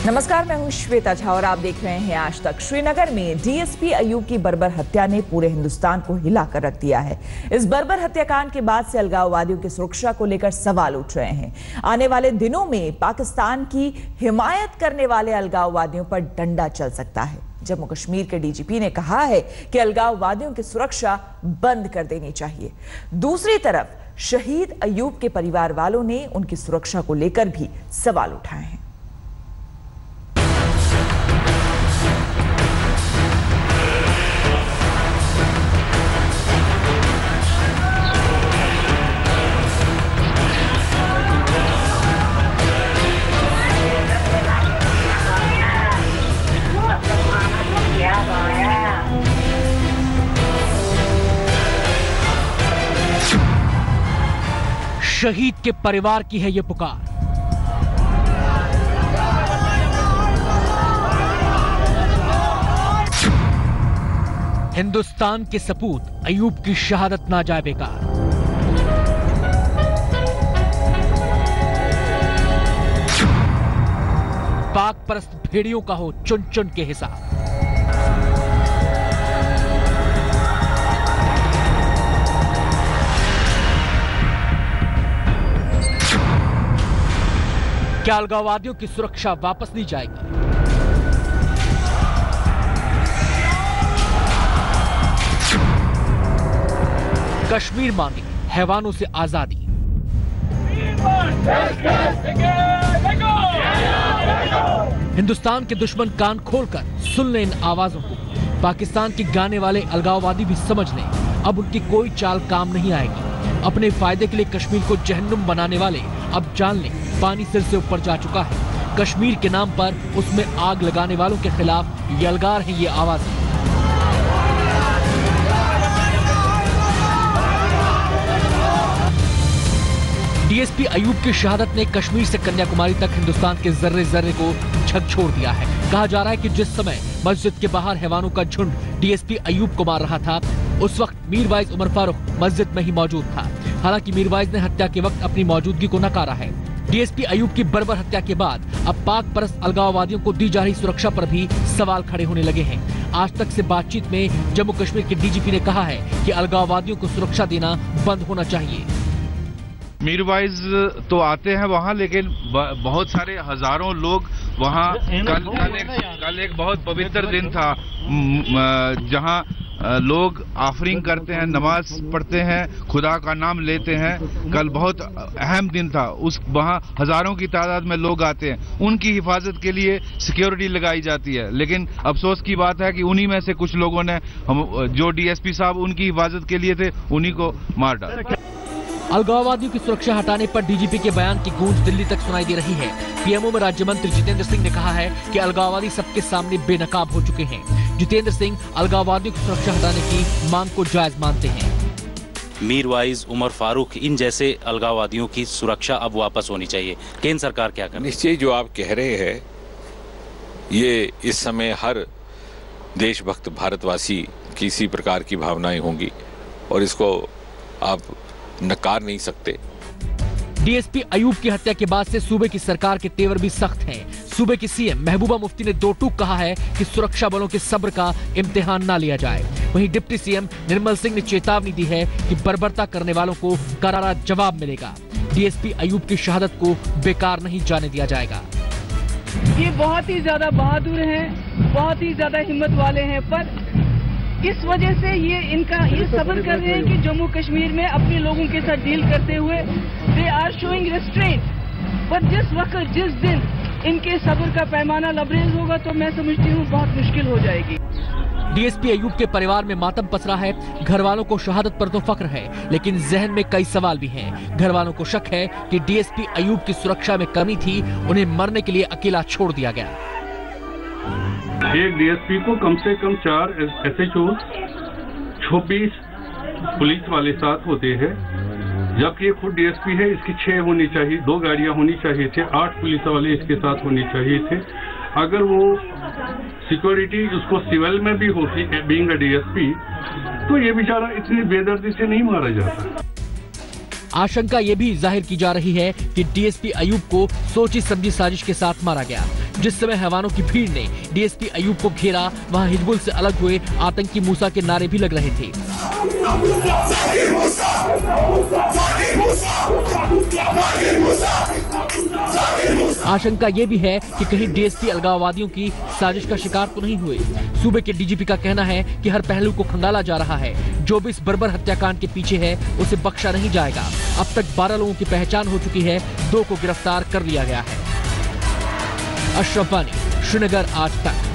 नमस्कार, मैं हूं श्वेता झा और आप देख रहे हैं आज तक। श्रीनगर में डीएसपी अयूब की बर्बर हत्या ने पूरे हिंदुस्तान को हिलाकर रख दिया है। इस बर्बर हत्याकांड के बाद से अलगाववादियों की सुरक्षा को लेकर सवाल उठ रहे हैं। आने वाले दिनों में पाकिस्तान की हिमायत करने वाले अलगाववादियों पर डंडा चल सकता है। जम्मू कश्मीर के डीजीपी ने कहा है कि अलगाववादियों की सुरक्षा बंद कर देनी चाहिए। दूसरी तरफ शहीद अयूब के परिवार वालों ने उनकी सुरक्षा को लेकर भी सवाल उठाए हैं। शहीद के परिवार की है ये पुकार। हिंदुस्तान के सपूत अयूब की शहादत ना जाए बेकार। पाक परस्त भेड़ियों का हो चुन चुन के हिसाब। क्या अलगाववादियों की सुरक्षा वापस ली जाएगी? कश्मीर मांगे हैवानों से आजादी। हिंदुस्तान के दुश्मन कान खोलकर सुन लें इन आवाजों को। पाकिस्तान के गाने वाले अलगाववादी भी समझ लें, अब उनकी कोई चाल काम नहीं आएगी। अपने फायदे के लिए कश्मीर को जहन्नुम बनाने वाले अब जान लें, पानी सिर से ऊपर जा चुका है। कश्मीर के नाम पर उसमें आग लगाने वालों के खिलाफ यलगार हैं ये आवाजें। डीएसपी अयूब की शहादत ने कश्मीर से कन्याकुमारी तक हिंदुस्तान के जर्रे जर्रे को झकझोर दिया है। कहा जा रहा है कि जिस समय मस्जिद के बाहर हैवानों का झुंड डीएसपी अयूब को मार रहा था, उस वक्त मीरवाइज उमर फारूक मस्जिद में ही मौजूद था। हालांकि मीरवाइज ने हत्या के वक्त अपनी मौजूदगी को नकारा है। डीएसपी अयूब की बर्बर हत्या के बाद अब पाक परस्त अलगाववादियों को दी जा रही सुरक्षा पर भी सवाल खड़े होने लगे हैं। आज तक से बातचीत में जम्मू कश्मीर के डीजीपी ने कहा है कि अलगाववादियों को सुरक्षा देना बंद होना चाहिए। मीरवाइज तो आते हैं वहाँ, लेकिन बहुत सारे हजारों लोग वहाँ कल एक बहुत पवित्र दिन था जहाँ लोग आफरिंग करते हैं, नमाज पढ़ते हैं, खुदा का नाम लेते हैं। कल बहुत अहम दिन था, उस वहाँ हजारों की तादाद में लोग आते हैं। उनकी हिफाजत के लिए सिक्योरिटी लगाई जाती है, लेकिन अफसोस की बात है कि उन्हीं में से कुछ लोगों ने जो डीएसपी साहब उनकी हिफाजत के लिए थे, उन्हीं को मार डाला। अलगाववादियों की सुरक्षा हटाने पर डीजीपी के बयान की गूंज दिल्ली तक सुनाई दे रही है। पीएमओ में राज्य मंत्री जितेंद्र सिंह ने कहा है कि अलगाववादी सबके सामने बेनकाब हो चुके हैं। जितेंद्र सिंह अलगाववादियों की सुरक्षा हटाने की मांग को जायज मानते हैं। मीरवाइज, उमर फारूक, इन जैसे अलगाववादियों की सुरक्षा अब वापस होनी चाहिए। केंद्र सरकार क्या करे? निश्चय जो आप कह रहे हैं, ये इस समय हर देशभक्त भारतवासी की इसी प्रकार की भावनाएं होंगी और इसको आप नकार नहीं सकते। डीएसपी अयूब की हत्या के बाद से सूबे की सरकार के तेवर भी सख्त हैं। सूबे की सीएम महबूबा मुफ्ती ने दो टूक कहा है कि सुरक्षा बलों के सब्र का इम्तिहान ना लिया जाए। वहीं डिप्टी सीएम निर्मल सिंह ने चेतावनी दी है कि बर्बरता करने वालों को करारा जवाब मिलेगा। डीएसपी अयूब की शहादत को बेकार नहीं जाने दिया जाएगा। ये बहुत ही ज्यादा बहादुर हैं, बहुत ही ज्यादा हिम्मत वाले हैं, पर इस वजह से ये सब्र कर रहे हैं कि जम्मू कश्मीर में अपने लोगों के साथ डील करते हुए दे आर शोइंग रेस्ट्रेंट। पर जिस वक्त जिस दिन इनके सब्र का पैमाना लबरेज होगा तो मैं समझती हूँ बहुत मुश्किल हो जाएगी। डीएसपी अयूब के परिवार में मातम पसरा है। घर वालों को शहादत पर तो फख्र है, लेकिन जहन में कई सवाल भी हैं। घर वालों को शक है कि डीएसपी अयूब की सुरक्षा में कमी थी, उन्हें मरने के लिए अकेला छोड़ दिया गया। एक डीएसपी को कम से कम 4 SHO 26 पुलिस वाले साथ होते हैं, जबकि ये खुद डीएसपी है। इसकी 6 होनी चाहिए, 2 गाड़ियां होनी चाहिए थे, 8 पुलिस वाले इसके साथ होने चाहिए थे। अगर वो सिक्योरिटी उसको सिविल में भी होती बीइंग अ डीएसपी, तो ये बेचारा इतनी बेदर्दी से नहीं मारा जाता। आशंका ये भी जाहिर की जा रही है कि डीएसपी अयूब को सोची समझी साजिश के साथ मारा गया। जिस समय हैवानों की भीड़ ने डीएसपी अयूब को घेरा, वहां हिजबुल से अलग हुए आतंकी मूसा के नारे भी लग रहे थे। आशंका ये भी है कि कहीं डीएसपी अलगाववादियों की साजिश का शिकार तो नहीं हुए। सूबे के डीजीपी का कहना है कि हर पहलू को खंगाला जा रहा है। जो भी इस बर्बर हत्याकांड के पीछे है उसे बख्शा नहीं जाएगा। अब तक 12 लोगों की पहचान हो चुकी है, 2 को गिरफ्तार कर लिया गया है। अशरफ वानी, श्रीनगर, आज तक।